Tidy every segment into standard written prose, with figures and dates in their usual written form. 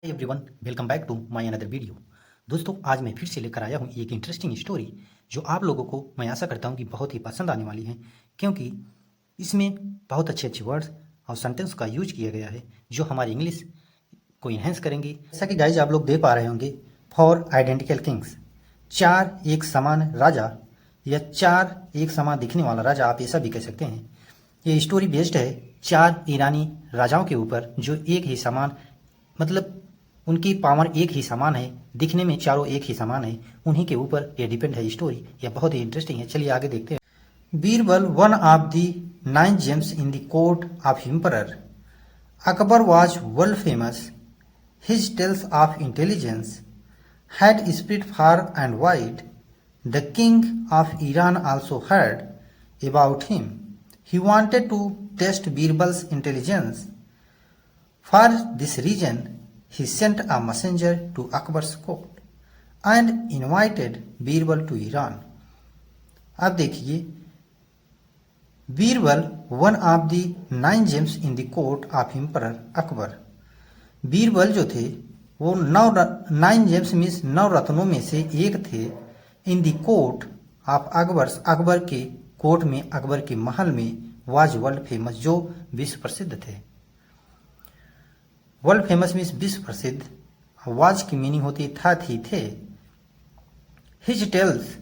Everyone, welcome back to my another video. दोस्तों, आज मैं फिर से लेकर आया हूँ एक इंटरेस्टिंग स्टोरी जो आप लोगों को मैं आशा करता हूँ कि बहुत ही पसंद आने वाली है, क्योंकि इसमें बहुत अच्छे अच्छे वर्ड्स और सेंटेंस का यूज किया गया है जो हमारी इंग्लिश को इन्हेंस करेंगे। जैसा कि गाइज आप लोग देख पा रहे होंगे, फॉर आइडेंटिकल किंग्स, चार एक समान राजा या चार एक समान दिखने वाला राजा, आप ऐसा भी कह सकते हैं। ये स्टोरी बेस्ड है चार ईरानी राजाओं के ऊपर जो एक ही समान, मतलब उनकी पावर एक ही समान है, दिखने में चारों एक ही समान है, उन्हीं के ऊपर ये डिपेंड है स्टोरी। यह बहुत ही इंटरेस्टिंग है, चलिए आगे देखते हैं। Birbal, one of the 9 James in the court of emperor Akbar, was world famous. His tales of intelligence had spread far and wide. The king of Iran also heard about him. He wanted to test Birbal's intelligence. For this reason, he sent a messenger to Akbar's court and invited Birbal to Iran. अब देखिए, Birbal one of the 9 James in the court of emperor Akbar. Birbal जो थे वो 9 James means 9 रत्नों में से एक थे। इन the court of Akbar, Akbar के कोर्ट में, अकबर के महल में। वाज वर्ल्ड फेमस, जो विश्व प्रसिद्ध थे। वर्ल्ड फेमस मीन्स विश्व प्रसिद्ध। वाज की मीनिंग होती है था, थी, थे। हिज टेल्स,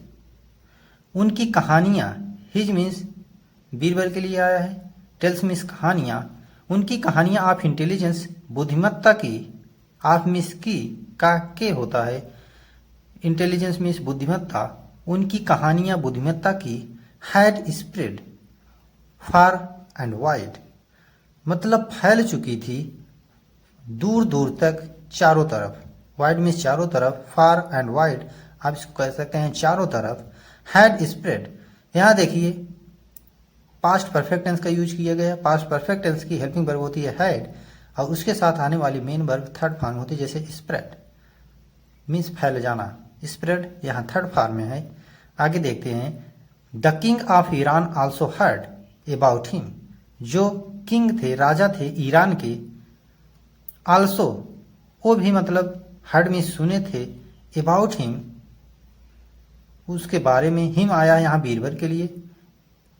उनकी कहानियां। हिज मीन्स बीरबल के लिए आया है, टेल्स मीन्स कहानियां। उनकी कहानियां ऑफ इंटेलिजेंस, बुद्धिमत्ता की। ऑफ मीन्स की, का के होता है, इंटेलिजेंस मीन्स बुद्धिमत्ता। उनकी कहानियां बुद्धिमत्ता की। Had spread far and wide, मतलब फैल चुकी थी दूर दूर तक, चारों तरफ। वाइड मीन्स चारों तरफ, फार एंड वाइड आप इसको कह सकते हैं चारों तरफ। हैड स्प्रेड, यहां देखिए पास्ट परफेक्ट टेंस का यूज किया गया। पास्ट परफेक्ट टेंस की हेल्पिंग वर्ब होती है हैड, और उसके साथ आने वाली मेन वर्ब थर्ड फॉर्म होती है, जैसे स्प्रेड मीन्स फैल जाना। स्प्रेड यहाँ थर्ड फॉर्म में है। आगे देखते हैं। The king of Iran also heard about him, जो किंग थे, राजा थे ईरान के। आल्सो, वो भी मतलब हर्ड में सुने थे। अबाउट हिम, उसके बारे में। हिम आया यहाँ बीरबल के लिए,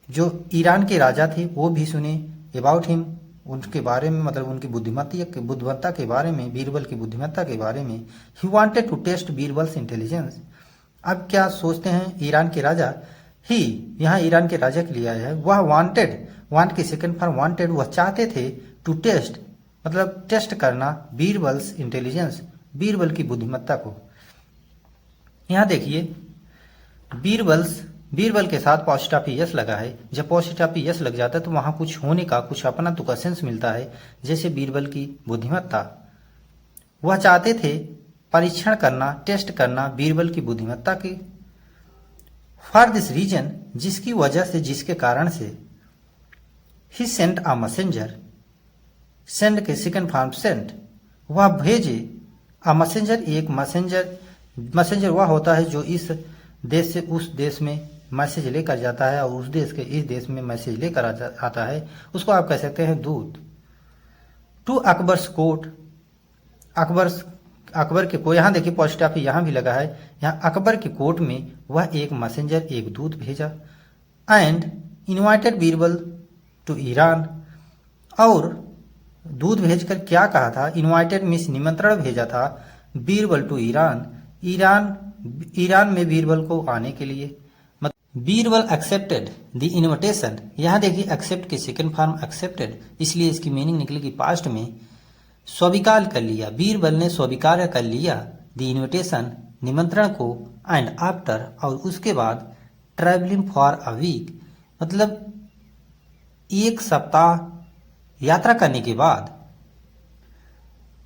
जो ईरान के राजा थे वो भी सुने। अबाउट हिम, उनके बारे में, मतलब उनकी बुद्धिमत्ता के बारे में, बीरबल की बुद्धिमत्ता के बारे में। He wanted to test Birbal's intelligence. अब क्या सोचते हैं ईरान के राजा, ही यहाँ ईरान के राजा के लिए आया है। वह वांटेड, वांट के सेकंड फॉर्म वांटेड, वह चाहते थे। टू टेस्ट मतलब टेस्ट करना, बीरबल्स इंटेलिजेंस, बीरबल की बुद्धिमत्ता को। यहां देखिए बीरबल के साथ पॉजिटिव यस लगा है। जब पॉजिटिव यस लग जाता है तो वहां कुछ होने का, कुछ अपना तो का सेंस मिलता है, जैसे बीरबल की बुद्धिमत्ता। वह चाहते थे परीक्षण करना, टेस्ट करना बीरबल की बुद्धिमत्ता की। फॉर दिस रीजन, जिसकी वजह से, जिसके कारण से। ही सेंट अ मैसेंजर, सेंड के सेकंड फॉर्म सेंट, वह भेजे। अ मैसेंजर, एक मैसेंजर वह होता है जो इस देश से उस देश में मैसेज लेकर जाता है, और उस देश के इस देश में मैसेज लेकर आता है, उसको आप कह सकते हैं दूत। टू अकबर्स कोर्ट, अकबर के को, यहाँ देखिए पॉजिटिव यहाँ भी लगा है। यहाँ अकबर के कोर्ट में वह एक मैसेंजर, एक दूत भेजा। And invited Birbal to Iran, और दूत भेजकर क्या कहा था, इनवाइटेड मीन्स निमंत्रण भेजा था, बीरबल टू ईरान, ईरान में बीरबल को आने के लिए। बीरबल एक्सेप्टेड द इनविटेशन, यहाँ देखिए एक्सेप्ट के सेकंड फॉर्म एक्सेप्टेड, इसलिए इसकी मीनिंग निकलेगी पास्ट में, स्वीकार कर लिया। बीरबल ने स्वीकार कर लिया द इनविटेशन, निमंत्रण को। एंड आफ्टर, और उसके बाद ट्रैवलिंग फॉर अ वीक, मतलब एक सप्ताह यात्रा करने के बाद।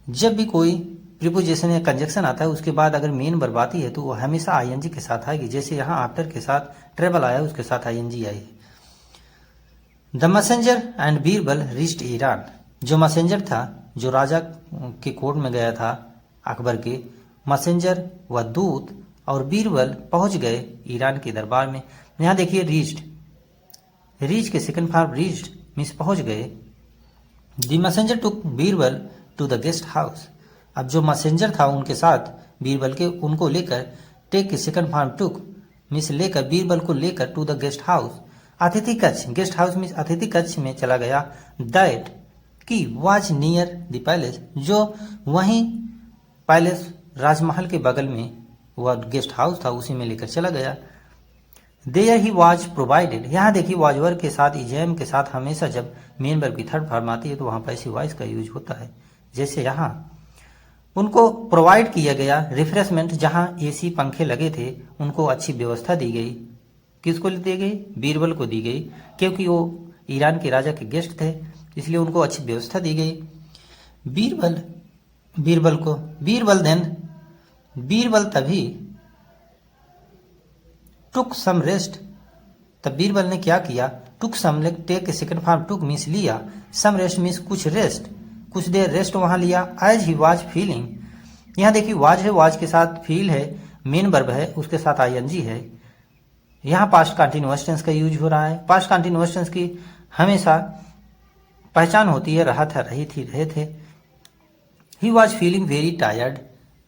जब भी कोई प्रीपोजिशन या कंजक्शन आता है उसके बाद अगर मेन वर्ब आती है तो वो हमेशा आईएनजी के साथ आएगी, जैसे यहाँ आफ्टर के साथ ट्रेवल आया, उसके साथ आईएनजी आई। The messenger and Birbal reached Iran, जो मैसेंजर था, जो राजा के कोर्ट में गया था अकबर के, मैसेंजर व दूत और बीरबल पहुंच गए ईरान के दरबार में। यहाँ देखिए रीच्ड, रीच के सेकंड फॉर्म रीच्ड मीन्स पहुंच गए। The messenger took Birbal to the guest house, अब जो मैसेंजर था उनके साथ बीरबल के, उनको लेकर टेक सेकंड फॉर्म टुक मिस लेकर बीरबल को लेकर टू द गेस्ट हाउस, अतिथि कक्ष, गेस्ट हाउस में अतिथि कक्ष में चला गया। दैट की वाज नियर द पैलेस, जो वहीं पैलेस राजमहल के बगल में वह गेस्ट हाउस था उसी में लेकर चला गया। देयर ही वाज प्रोवाइडेड, यहाँ देखिए वाजवर के साथ इजम के साथ हमेशा जब मेन वर्ब की थर्ड फॉर्म आती है तो वहाँ पैसिव वॉइस का यूज होता है। जैसे यहाँ उनको प्रोवाइड किया गया रिफ्रेशमेंट, जहाँ एसी पंखे लगे थे उनको अच्छी व्यवस्था दी गई। किसको दी गई? बीरबल को दी गई, क्योंकि वो ईरान के राजा के गेस्ट थे इसलिए उनको अच्छी व्यवस्था दी गई। बीरबल तभी टुक सम रेस्ट, तब बीरबल ने क्या किया? टुक सम टेक सेकंड फॉर्म टुक मीन्स लिया, सम रेस्ट मीन्स कुछ रेस्ट, कुछ देर रेस्ट वहां लिया। एज ही वाज फीलिंग, यहाँ देखिए वाज है, वाज के साथ फील है, मेन वर्ब है, उसके साथ आईएनजी है। यहाँ पास्ट कंटिन्यूअस टेंस का यूज हो रहा है। पास्ट कंटिन्यूअस टेंस की हमेशा पहचान होती है रहा था, रही थी, रहे थे। He was feeling very tired,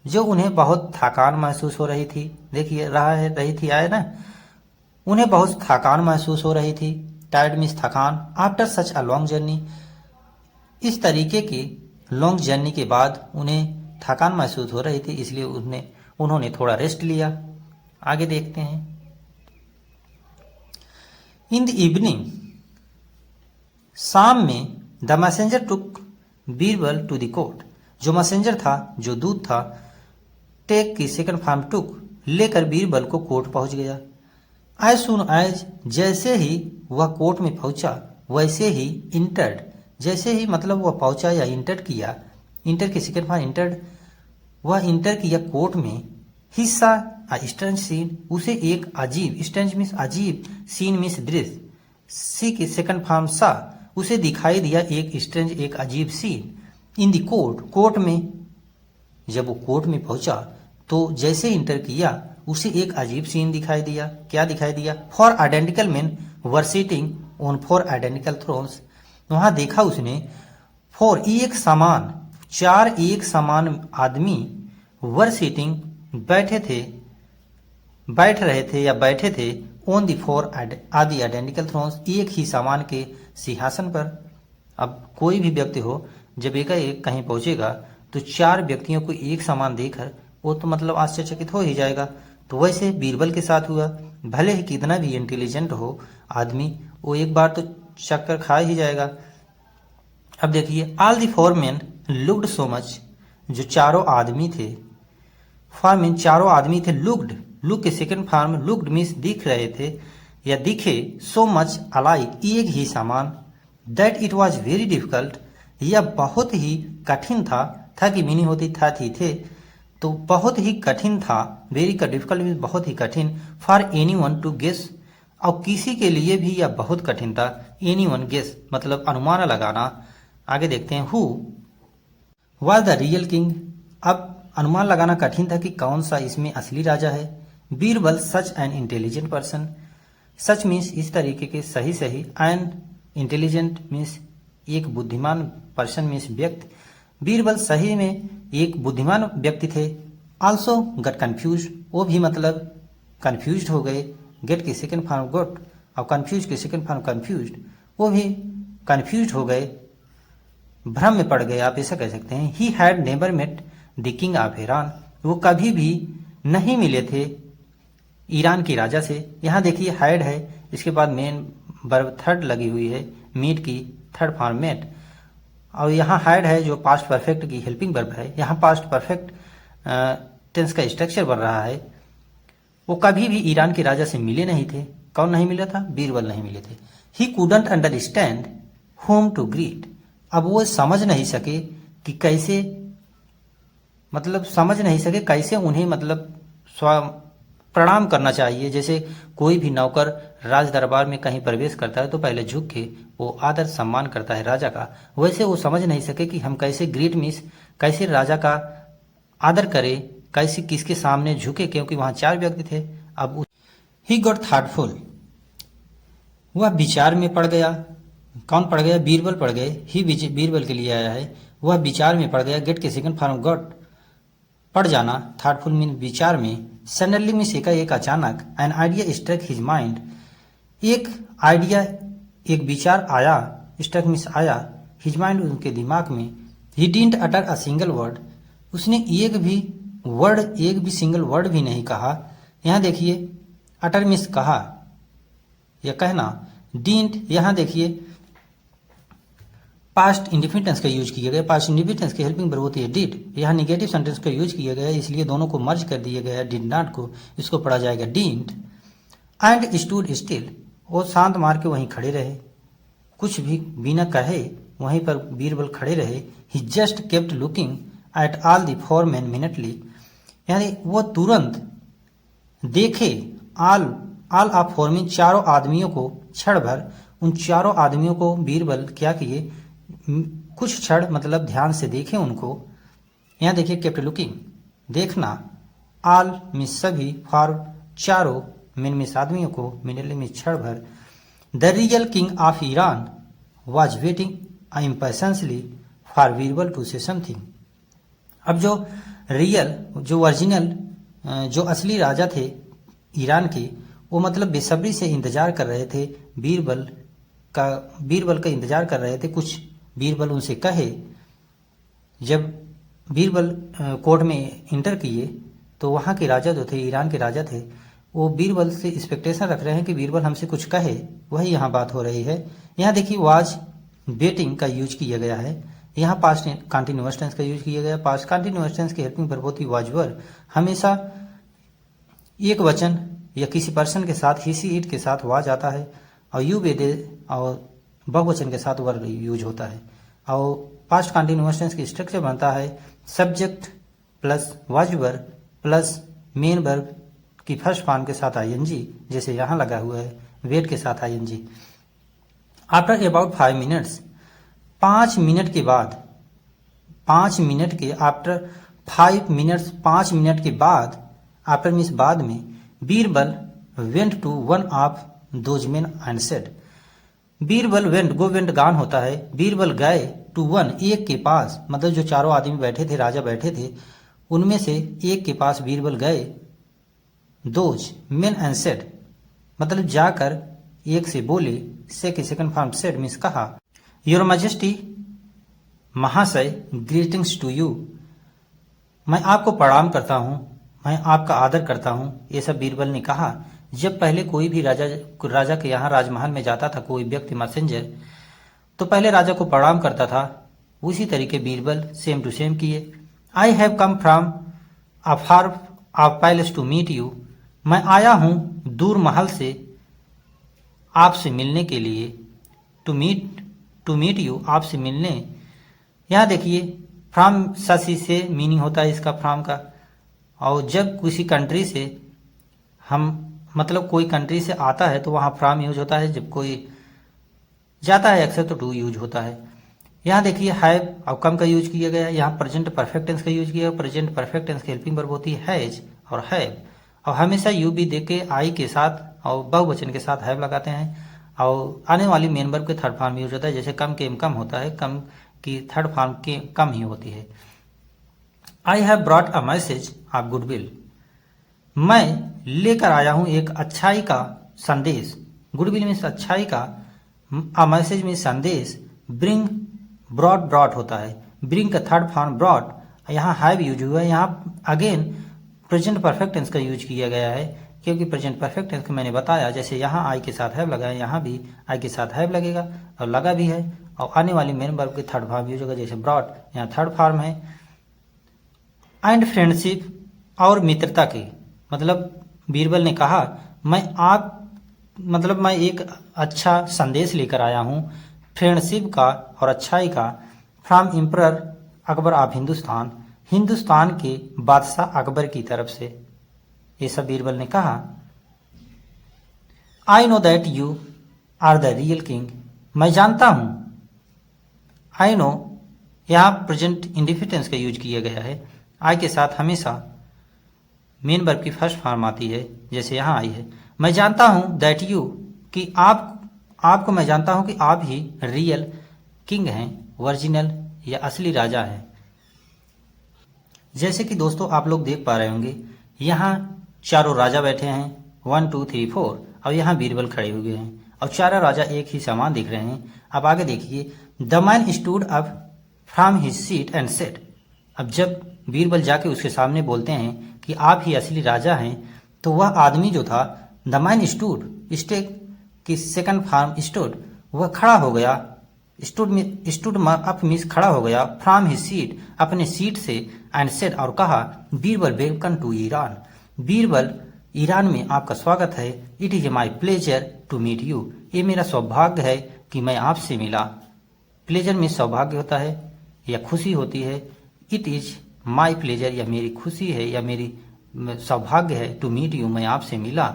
जो उन्हें बहुत थकान महसूस हो रही थी। देखिए रहा है, रही थी आए ना, उन्हें बहुत थकान महसूस हो रही थी। टायर्ड मीन्स थकान। After such a long journey, इस तरीके की लॉन्ग जर्नी के बाद उन्हें थकान महसूस हो रही थी, इसलिए उन्होंने थोड़ा रेस्ट लिया। आगे देखते हैं। इन द इवनिंग, शाम में, the messenger took Birbal to the court, जो मैसेंजर था, जो दूत था, टेक की सेकंड फॉर्म टुक लेकर बीरबल को कोर्ट पहुंच गया। एज सुन एज, जैसे ही वह कोर्ट में पहुंचा, वैसे ही इंटर्ड, जैसे ही मतलब वह पहुंचा या इंटर किया, इंटर की सेकंड फॉर्म इंटर्ड, वह इंटर किया कोर्ट में। हिस्सा स्ट्रेंज सीन, उसे एक अजीब, स्ट्रेंज मीन्स अजीब, सीन मीन्स दृश्य, सी की सेकंड फॉर्म सा, उसे दिखाई दिया एक स्ट्रेंज, एक अजीब scene. In the court, court में, जब वो कोर्ट में पहुंचा तो जैसे इंटर किया उसे एक अजीब सीन दिखाई दिया। क्या दिखाई दिया? For identical main were sitting on four identical thrones, वहां देखा उसने फोर एक समान, चार एक समान आदमी, वर सिटिंग बैठ रहे थे या बैठे थे, ऑन दी फोर आदि आइडेंटिकल थ्रोन्स, एक ही समान के सिंहासन पर। अब कोई भी व्यक्ति हो, जब एकाएक कहीं पहुंचेगा तो चार व्यक्तियों को एक समान देखकर वो तो मतलब आश्चर्यचकित हो ही जाएगा। तो वैसे बीरबल के साथ हुआ। भले ही कितना भी इंटेलिजेंट हो आदमी, वो एक बार तो चक्कर खा ही जाएगा। अब देखिए, all the four main looked so much, जो चारों आदमी थे, फॉर मीन चारों आदमी थे, लुक्ड, लुक के सेकंड फॉर्म लुक्ड मीन्स दिख रहे थे या दिखे, सो मच अलाइक, एक ही समान, that it was very difficult, यह बहुत ही कठिन था की मीनिंग होती था, थी, थे, तो बहुत ही कठिन था, वेरी का डिफिकल्ट मीन्स बहुत ही कठिन, फॉर एनीवन टू गेस, और किसी के लिए भी यह बहुत कठिन था। एनीवन गेस मतलब अनुमान लगाना। आगे देखते हैं। Who was the real king, अब अनुमान लगाना कठिन था कि कौन सा इसमें असली राजा है। Birbal such an intelligent person, such means इस तरीके के, सही सही, एन इंटेलिजेंट मीन्स एक बुद्धिमान, पर्सन मीन्स व्यक्ति। बीरबल सही में एक बुद्धिमान व्यक्ति थे। आल्सो गट कंफ्यूज, वो भी मतलब कंफ्यूज हो गए। गेट की सेकंड फॉर्म गोट और कंफ्यूज की सेकंड फॉर्म कंफ्यूज्ड, वो भी कंफ्यूज हो गए, भ्रम में पड़ गए, आप ऐसा कह सकते हैं। He had never met the king of Iran, वो कभी भी नहीं मिले थे ईरान के राजा से। यहाँ देखिए हैड है, इसके बाद मेन वर्ब थर्ड लगी हुई है, मीट की थर्ड फॉर्म मेट, और यहाँ हैड है जो पास्ट परफेक्ट की हेल्पिंग वर्ब है। यहाँ पास्ट परफेक्ट टेंस का स्ट्रक्चर बन रहा है। वो कभी भी ईरान के राजा से मिले नहीं थे। कौन नहीं मिला था? बीरबल नहीं मिले थे। He couldn't understand whom to greet, अब वो समझ नहीं सके कि कैसे, मतलब समझ नहीं सके कैसे उन्हें मतलब प्रणाम करना चाहिए। जैसे कोई भी नौकर राज दरबार में कहीं प्रवेश करता है तो पहले झुक के वो आदर सम्मान करता है राजा का, वैसे वो समझ नहीं सके कि हम कैसे ग्रीट मीन्स कैसे राजा का आदर करें, कैसे किसके सामने झुके, क्योंकि वहां चार व्यक्ति थे। अब ही गॉट थॉटफुल, वह विचार में पड़ गया। कौन पड़ गया? बीरबल पड़ गए। ही बीरबल के लिए आया है। वह विचार में पड़ गया। गेट के सेकंड फॉर्म गॉट पड़ जाना, थॉटफुल मीन विचार में। सडनली मीन्स एक अचानक। An idea struck his mind, एक आइडिया एक विचार आया, स्ट्रक मीन्स आया, हिज माइंड उनके दिमाग में। He didn't utter a single word, उसने एक भी सिंगल वर्ड भी नहीं कहा। यहाँ देखिए अटर मीन्स कहा या कहना, डिडंट यहाँ देखिए पास्ट इंडिफिनिटेंस का यूज किया गया। पास्ट इंडिफिनिटेंस की हेल्पिंग वर्ब होती है डिड, यहाँ निगेटिव सेंटेंस का यूज किया गया, इसलिए दोनों को मर्ज कर दिया गया। डिड नॉट को इसको पढ़ा जाएगा डिडंट। एंड स्टूड स्टिल, वो शांत मार के वहीं खड़े रहे, कुछ भी बिना कहे वहीं पर बीरबल खड़े रहे। He just kept looking at all the four men minutely, यानी वो तुरंत देखे ऑल ऑफ फोर मीन चारों आदमियों को क्षण भर। उन चारों आदमियों को बीरबल क्या किए, कुछ क्षण मतलब ध्यान से देखे उनको। यहाँ देखिए केप्ट लुकिंग देखना, ऑल मीन्स सभी, फॉर चारों, मिन मीन्स आदमियों को, मिनटली मीन्स क्षण भर। The real king of Iran was waiting impatiently for Birbal to say something. अब जो रियल, जो ओरिजिनल, जो असली राजा थे ईरान के, वो मतलब बेसब्री से इंतजार कर रहे थे बीरबल का इंतजार कर रहे थे कुछ बीरबल उनसे कहे। जब बीरबल कोर्ट में इंटर किए तो वहाँ के राजा जो थे, ईरान के राजा थे, वो बीरबल से एक्सपेक्टेशन रख रहे हैं कि बीरबल हमसे कुछ कहे, वही यहाँ बात हो रही है। यहाँ देखिए वाज वेटिंग का यूज किया गया है, यहाँ पास्ट कंटिन्यूअस टेंस का यूज किया गया। पास्ट कंटिन्यूअस टेंस की हेल्पिंग वर्ब होती वाज वर, हमेशा एक वचन या किसी पर्सन के साथ ही सी इट के साथ वाज आता है, और यू बेदे और बहुवचन के साथ वर यूज होता है। और पास्ट कंटिन्यूअस टेंस की स्ट्रक्चर बनता है subject plus was were plus main verb की फर्स्ट फॉर्म के साथ आईएनजी, जैसे यहाँ लगा हुआ है वेट के साथ ING. After about 5 minutes, 5 minute के बाद, 5 मिनट के आफ्टर 5 मिनट्स, 5 मिनट के बाद, आफ्टर मीन्स बाद में, Birbal went to one of those men and said. Birbal went, go went gone होता है, बीरबल गए टू वन एक के पास, मतलब जो चारों आदमी बैठे थे, राजा बैठे थे, उनमें से एक के पास बीरबल गए। दोज मेन एंड सेड मतलब जाकर एक से बोले, से के सेकंड फॉर्म सेड मीन्स कहा। योर मैजेस्टी महाशय, ग्रीटिंग्स टू यू, मैं आपको प्रणाम करता हूँ, मैं आपका आदर करता हूँ, ये सब बीरबल ने कहा। जब पहले कोई भी राजा के यहाँ राजमहल में जाता था कोई व्यक्ति मैसेंजर, तो पहले राजा को प्रणाम करता था, उसी तरीके बीरबल सेम टू सेम किए। I have come from a far off palace to meet you, मैं आया हूँ दूर महल से आपसे मिलने के लिए। टू मीट यू, आपसे मिलने। यहाँ देखिए फ्रॉम ससी से मीनिंग होता है इसका फ्रॉम का, और जब किसी कंट्री से हम मतलब कोई कंट्री से आता है तो वहाँ फ्रॉम यूज होता है, जब कोई जाता है अक्सर तो टू यूज होता है। यहाँ देखिए हैव और कम का यूज किया गया है, यहाँ प्रेजेंट परफेक्ट टेंस का यूज किया है। प्रेजेंट परफेक्ट टेंस की हेल्पिंग वर्ब होती है हैज और हैव, और हमेशा यू भी देख के आई के साथ और बहुवचन के साथ हैव लगाते हैं, और आने वाली मेन वर्ब के थर्ड फॉर्म यूज होता है, जैसे कम के कम होता है, कम की थर्ड फॉर्म के कम ही होती है। I have brought a message of goodwill, मैं लेकर आया हूं एक अच्छाई का संदेश। गुडविल मीन्स अच्छाई का, अ मैसेज मीन्स संदेश। ब्रिंग ब्रॉट होता है, ब्रिंग का थर्ड फॉर्म ब्रॉट, यहाँ हैव यूज हुआ है। यहाँ अगेन प्रेजेंट परफेक्ट टेंस का यूज किया गया है, क्योंकि प्रेजेंट परफेक्ट टेंस को मैंने बताया, जैसे यहाँ आई के साथ हैव लगा है, यहाँ भी आई के साथ हैव लगेगा और लगा भी है, और आने वाली मेन वर्ब के थर्ड फॉर्म यूज होगा, जैसे ब्रॉट यहाँ थर्ड फॉर्म है। एंड फ्रेंडशिप और मित्रता की, मतलब बीरबल ने कहा मैं एक अच्छा संदेश लेकर आया हूँ फ्रेंडशिप का और अच्छाई का। From emperor Akbar of Hindustan, Hindustan के बादशाह अकबर की तरफ से, ये सब बीरबल ने कहा। I know that you are the real king, मैं जानता हूँ। आई नो यहाँ प्रेजेंट इंडिफिनिट का यूज किया गया है, आई के साथ हमेशा मेन वर्ब की फर्स्ट फॉर्म आती है, जैसे यहाँ आई है। मैं जानता हूँ दैट यू, कि आपको मैं जानता हूँ कि आप ही रियल किंग हैं, ओरिजिनल या असली राजा है। जैसे कि दोस्तों आप लोग देख पा रहे होंगे, यहाँ चारों राजा बैठे हैं 1 2 3 4, और यहाँ बीरबल खड़े हुए हैं और चारों राजा एक ही समान दिख रहे हैं। अब आगे देखिए, the man stood up from his seat and said. अब जब बीरबल जाके उसके सामने बोलते हैं कि आप ही असली राजा हैं, तो वह आदमी जो था, द मैन स्टूड, स्टेक की सेकंड फॉर्म स्टूड, वह खड़ा हो गया। स्टूड अप मीन्स खड़ा हो गया, फ्रॉम हिज सीट, अपने सीट से, एंड सेड, और कहा, Birbal welcome to Iran. Birbal, Iran में आपका स्वागत है। It is my pleasure to meet you, ये मेरा सौभाग्य है कि मैं आपसे मिला। प्लेजर में सौभाग्य होता है या खुशी होती है। इट इज माई प्लेजर, या मेरी खुशी है या मेरी सौभाग्य है, टू मीट यू, मैं आपसे मिला।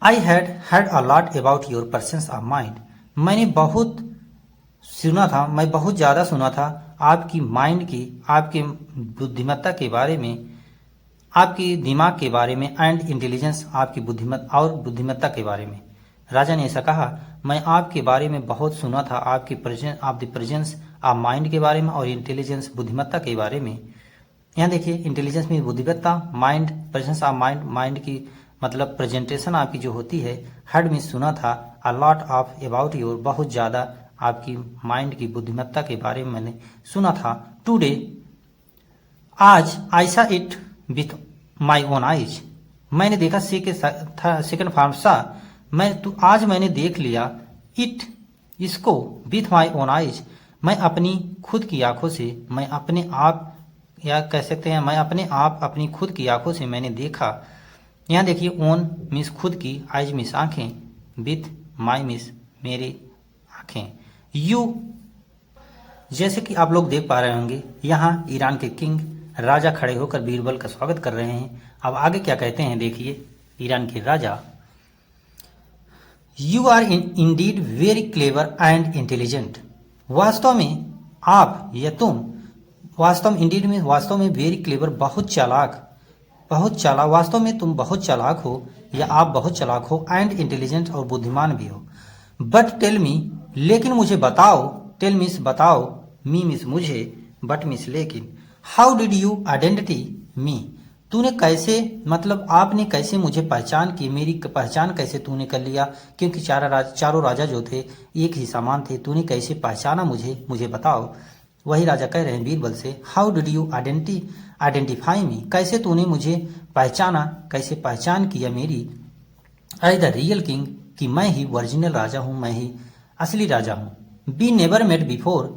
I had heard a lot about your presence of mind, मैंने बहुत सुना था, मैं बहुत ज़्यादा सुना था आपकी माइंड की, आपकी बुद्धिमत्ता के बारे में, आपकी दिमाग के बारे में, एंड इंटेलिजेंस, आपकी बुद्धिमत्ता के बारे में। राजा ने ऐसा कहा, मैं आपके बारे में बहुत सुना था, आपकी प्रेजेंस ऑफ माइंड के बारे में और इंटेलिजेंस, बुद्धिमत्ता के बारे में। यहाँ देखिए, इंटेलिजेंस में बुद्धिमत्ता, mind, presence of mind, mind की मतलब प्रेजेंटेशन आपकी जो होती है। हेड में सुना था, a lot of about your, बहुत ज़्यादा आपकी माइंड की बुद्धिमत्ता के बारे में मैंने सुना था। टुडे, आज, आई सा it with my own eyes, मैंने देखा, सी के था सेकंड फॉर्म सा, आज मैंने देख लिया, इट, इसको, विथ माई ओन आइज, मैं अपनी खुद की आंखों से, मैं अपने आप, या कह सकते हैं मैं अपने आप, अपनी खुद की आंखों से मैंने देखा। यहाँ देखिए, ओन मीन्स खुद की, आइज मीन्स आंखें, विथ माई मीन्स मेरी आंखें, यू, जैसे कि आप लोग देख पा रहे होंगे, यहाँ ईरान के किंग, राजा खड़े होकर बीरबल का स्वागत कर रहे हैं। अब आगे क्या कहते हैं देखिए, ईरान के राजा, you are indeed very clever and intelligent, वास्तव में आप या तुम, वास्तव में, इंडीड में वास्तव में, वेरी क्लेवर, बहुत चालाक, वास्तव में तुम बहुत चालाक हो या आप बहुत चालाक हो, एंड इंटेलिजेंट, और बुद्धिमान भी हो। बट टेल मी, लेकिन मुझे बताओ, टेल मीन्स बताओ, मी मीन्स मुझे, बट मीन्स लेकिन, हाउ डिड यू आइडेंटिटी मी, तूने कैसे, मतलब आपने कैसे मुझे पहचान की, मेरी पहचान कैसे तूने कर लिया, क्योंकि चारों राजा जो थे एक ही समान थे, तूने कैसे पहचाना मुझे बताओ। वही राजा कह रहे हैं बीरबल से, हाउ डिड यू आइडेंटिफाई मी, कैसे तूने मुझे पहचाना, कैसे पहचान किया मेरी, आई द रियल किंग, कि मैं ही ओरिजिनल राजा हूँ, मैं ही असली राजा हूँ। बी नेवर मेट बिफोर,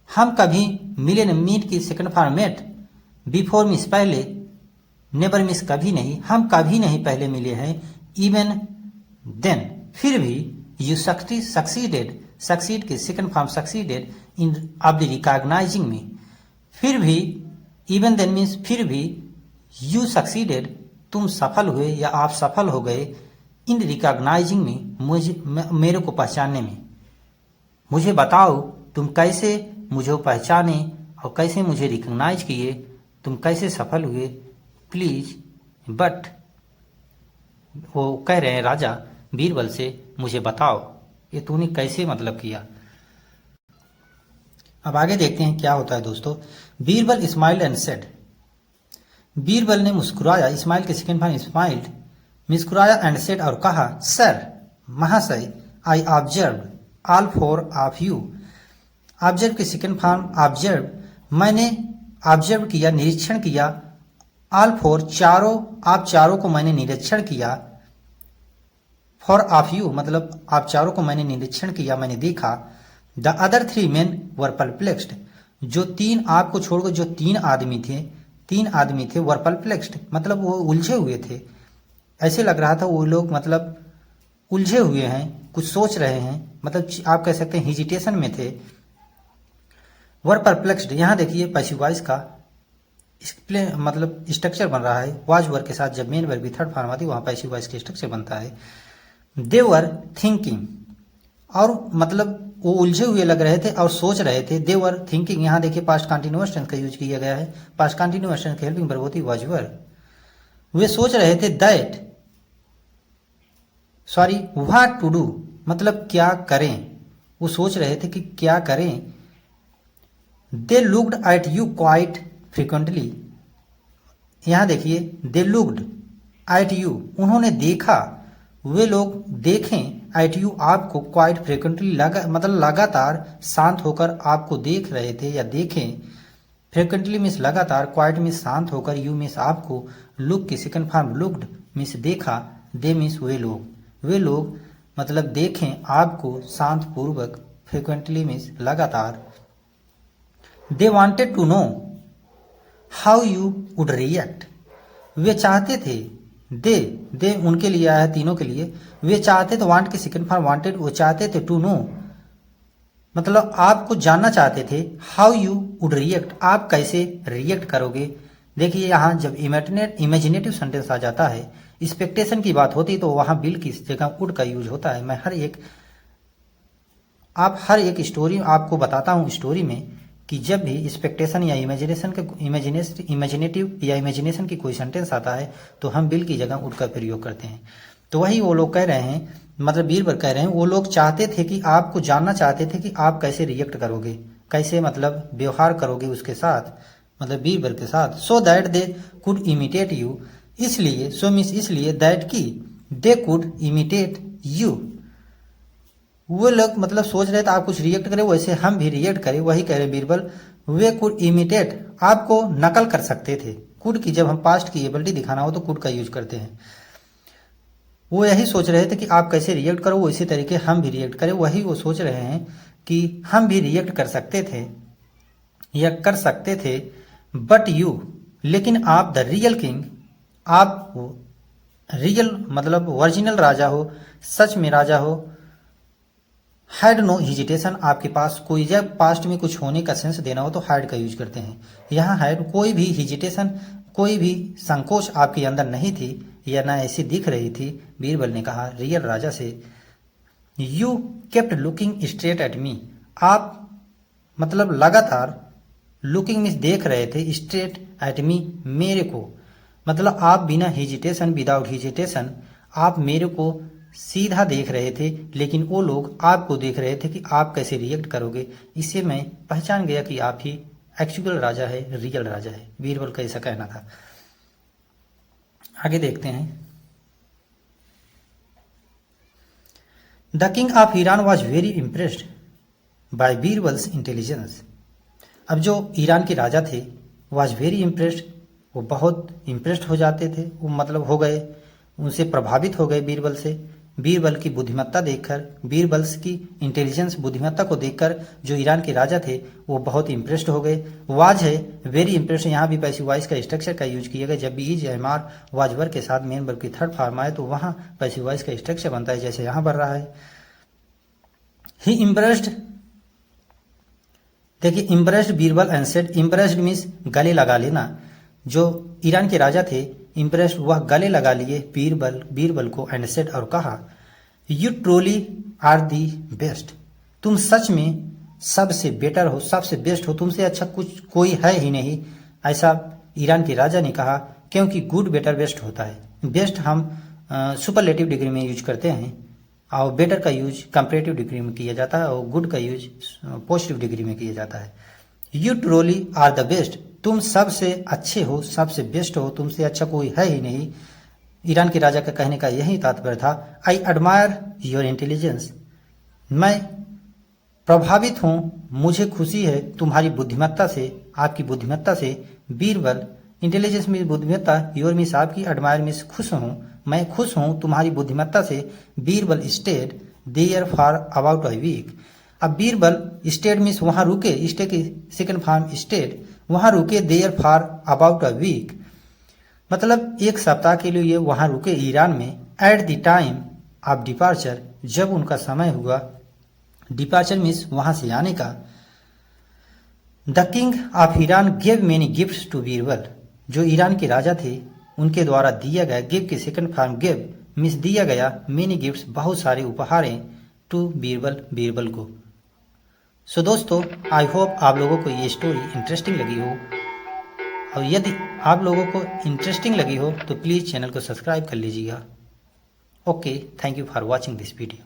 हम कभी मिले न, मीट की second form met, before means पहले, नेवर मीन्स कभी नहीं, हम कभी नहीं पहले मिले हैं, इवन देन, फिर भी, यू सक्सीड के second form succeeded in of the recognising me, फिर भी, इवन देन मीन्स फिर भी, यू सक्सीडेड, तुम सफल हुए या आप सफल हो गए, इन रिकॉग्नाइजिंग मी, मेरे को पहचानने में। मुझे बताओ तुम कैसे मुझे पहचाने और कैसे मुझे रिकॉग्नाइज किए, तुम कैसे सफल हुए, प्लीज, बट, वो कह रहे हैं राजा बीरबल से, मुझे बताओ ये तूने कैसे मतलब किया। अब आगे देखते हैं क्या होता है दोस्तों। Birbal smiled and said, Birbal ने मुस्कुराया, स्माइल के सेकंड फॉर्म स्माइल्ड, मुस्कुराया, एंड सेड, और कहा, सर, महाशय, I observe all four of you, observe के सेकंड फॉर्म ऑब्जर्व, मैंने ऑब्जर्व किया, निरीक्षण किया, ऑल फोर, चारों, आप चारों को मैंने निरीक्षण किया, फॉर ऑफ यू मतलब आप चारों को मैंने निरीक्षण किया, मैंने देखा। The other three main were perplexed, जो तीन, आपको छोड़कर जो तीन आदमी थे वर परप्लेक्स्ड, मतलब वो उलझे हुए थे, ऐसे लग रहा था वो लोग मतलब उलझे हुए हैं, कुछ सोच रहे हैं, मतलब आप कह सकते हैं हिजिटेशन में थे। वर परप्लेक्स्ड, यहाँ देखिए पैसिव वॉइस का मतलब स्ट्रक्चर बन रहा है, वाज वर्ब के साथ जब मेन वर्ब की थर्ड फॉर्म आती है वहाँ पैसिव वॉइस के स्ट्रक्चर बनता है। दे वर थिंकिंग, और मतलब वो उलझे हुए लग रहे थे और सोच रहे थे। दे वर थिंकिंग, यहाँ देखिए पास्ट कंटिन्यूअस टेंस का यूज किया गया है, पास्ट कंटिन्यूअस टेंस की हेल्पिंग वर्ब होती है वाज वर्ब। वे सोच रहे थे व्हाट टू डू, मतलब क्या करें, वो सोच रहे थे कि क्या करें। They looked at you quite frequently. यहाँ देखिए, दे लुक्ड एट यू, उन्होंने देखा, वे लोग देखें, एट यू आपको, क्वाइट फ्रिक्वेंटली मतलब लगातार शांत होकर आपको देख रहे थे या देखें। फ्रिक्वेंटली मीन्स लगातार, क्वाइट मीन्स शांत होकर, यू मीन्स आपको, लुक की सेकंड फॉर्म लुक्ड मीन्स देखा, दे मीन्स वे लोग मतलब देखें आपको शांत पूर्वक, फ्रिक्वेंटली मीन्स लगातार। They wanted to know how you would react. वे चाहते थे, दे उनके लिए आया है, तीनों के लिए। वे चाहते थे, वांट की सेकंड फॉर्म वांटेड, वो चाहते थे टू नो मतलब आपको जानना चाहते थे, हाउ यू वुड रिएक्ट, आप कैसे रिएक्ट करोगे। देखिए यहाँ जब इमेजिनेटिव सेंटेंस आ जाता है, एक्सपेक्टेशन की बात होती तो वहां बिल की जगह वुड का यूज होता है। मैं हर एक स्टोरी आपको बताता हूँ स्टोरी में कि जब भी एक्सपेक्टेशन या इमेजिनेशन की कोई सेंटेंस आता है तो हम बिल की जगह वुड का प्रयोग करते हैं। तो वही वो लोग कह रहे हैं, मतलब बीरबल कह रहे हैं, वो लोग चाहते थे कि आपको जानना चाहते थे कि आप कैसे रिएक्ट करोगे, कैसे मतलब व्यवहार करोगे उसके साथ, मतलब बीरबल के साथ। So that they could imitate you, इसलिए, सो मीन्स इसलिए, दैट की दे कुड इमिटेट यू, वो लोग मतलब सोच रहे थे आप कुछ रिएक्ट करें वैसे हम भी रिएक्ट करें। वही कह रहे बीरबल, वे कुड इमिटेट, आपको नकल कर सकते थे। कुड की जब हम पास्ट की एबिलिटी दिखाना हो तो कुड का यूज करते हैं। वो यही सोच रहे थे कि आप कैसे रिएक्ट करो वैसे तरीके हम भी रिएक्ट करें। वही वो सोच रहे हैं कि हम भी रिएक्ट कर सकते थे या कर सकते थे, बट यू, लेकिन आप द रियल किंग, आप रियल मतलब ओरिजिनल राजा हो, सच में राजा हो, हैड नो हिजिटेशन, आपके पास कोई, जब पास्ट में कुछ होने का सेंस देना हो तो हैड का यूज करते हैं। यहाँ हैड, कोई भी हिजिटेशन, कोई भी संकोच आपके अंदर नहीं थी या ना ऐसी दिख रही थी। बीरबल ने कहा रियल राजा से, you kept looking straight at me, आप मतलब लगातार, लुकिंग मीन्स देख रहे थे, स्ट्रेट एट मी मेरे को, मतलब आप बिना हिजिटेशन, विदाउट हिजिटेशन आप मेरे को सीधा देख रहे थे, लेकिन वो लोग आपको देख रहे थे कि आप कैसे रिएक्ट करोगे। इससे मैं पहचान गया कि आप ही एक्चुअल राजा है, रियल राजा है। बीरबल का ऐसा कहना था। आगे देखते हैं। The king of Iran was very impressed by Birbal's intelligence. अब जो ईरान के राजा थे, वॉज वेरी इम्प्रेस्ड, वो बहुत इम्प्रेस्ड हो जाते थे, वो मतलब हो गए, उनसे प्रभावित हो गए बीरबल से। बीरबल की बुद्धिमत्ता देखकर, बीरबल की इंटेलिजेंस, बुद्धिमत्ता को देखकर जो ईरान के राजा थे वो बहुत इम्प्रेस्ड हो गए। वाज है वेरी इम्प्रेस्ड, यहाँ भी पैसिव वॉइस का स्ट्रक्चर का यूज किया गया। जब भी इज एमआर वाज वर्ब के साथ मेन वर्ब की थर्ड फॉर्म आए तो वहाँ पैसिव वॉइस का स्ट्रक्चर बनता है, जैसे यहाँ बन रहा है। ही इम्प्रेस्ड, देखिए impressed Birbal and said, impressed means गले लगा लेना। जो ईरान के राजा थे इम्प्रेस्ड, वह गले लगा लिए बीरबल को, एंड सेड, और कहा, you truly are the best, तुम सच में सबसे बेटर हो, सबसे बेस्ट हो, तुमसे अच्छा कुछ कोई है ही नहीं, ऐसा ईरान के राजा ने कहा। क्योंकि गुड बेटर बेस्ट होता है, बेस्ट हम सुपरलेटिव डिग्री में यूज करते हैं और बेटर का यूज कंपैरेटिव डिग्री में किया जाता है और गुड का यूज पॉजिटिव डिग्री में किया जाता है। You truly are the best, तुम सबसे अच्छे हो, सबसे बेस्ट हो, तुमसे अच्छा कोई है ही नहीं। ईरान के राजा का कहने का यही तात्पर्य था। आई एडमायर योर इंटेलिजेंस, मैं प्रभावित हूँ, मुझे खुशी है तुम्हारी बुद्धिमत्ता से, आपकी बुद्धिमत्ता से। बीरबल, इंटेलिजेंस में बुद्धिमत्ता, योर मीन्स आपकी, एडमायर मीन्स खुश हूँ, मैं खुश हूँ तुम्हारी बुद्धिमत्ता से। Birbal stayed there for about a week, अब बीरबल स्टेड मीन्स वहाँ रुके, स्टे की सेकंड फॉर्म स्टेड, वहाँ रुके, there for about a week मतलब एक सप्ताह के लिए ये वहाँ रुके ईरान में। At the time of departure, जब उनका समय हुआ, डिपार्चर मीन्स वहाँ से आने का। The king of Iran give many gifts to Birbal, जो ईरान के राजा थे उनके द्वारा दिया गया, गिव की सेकंड फॉर्म गिव मीन्स दिया गया, मेनी गिफ्ट्स बहुत सारे उपहारें, टू बीरबल को। सो दोस्तों, आई होप आप लोगों को ये स्टोरी इंटरेस्टिंग लगी हो, और यदि आप लोगों को इंटरेस्टिंग लगी हो तो प्लीज़ चैनल को सब्सक्राइब कर लीजिएगा। Okay, thank you for watching this video.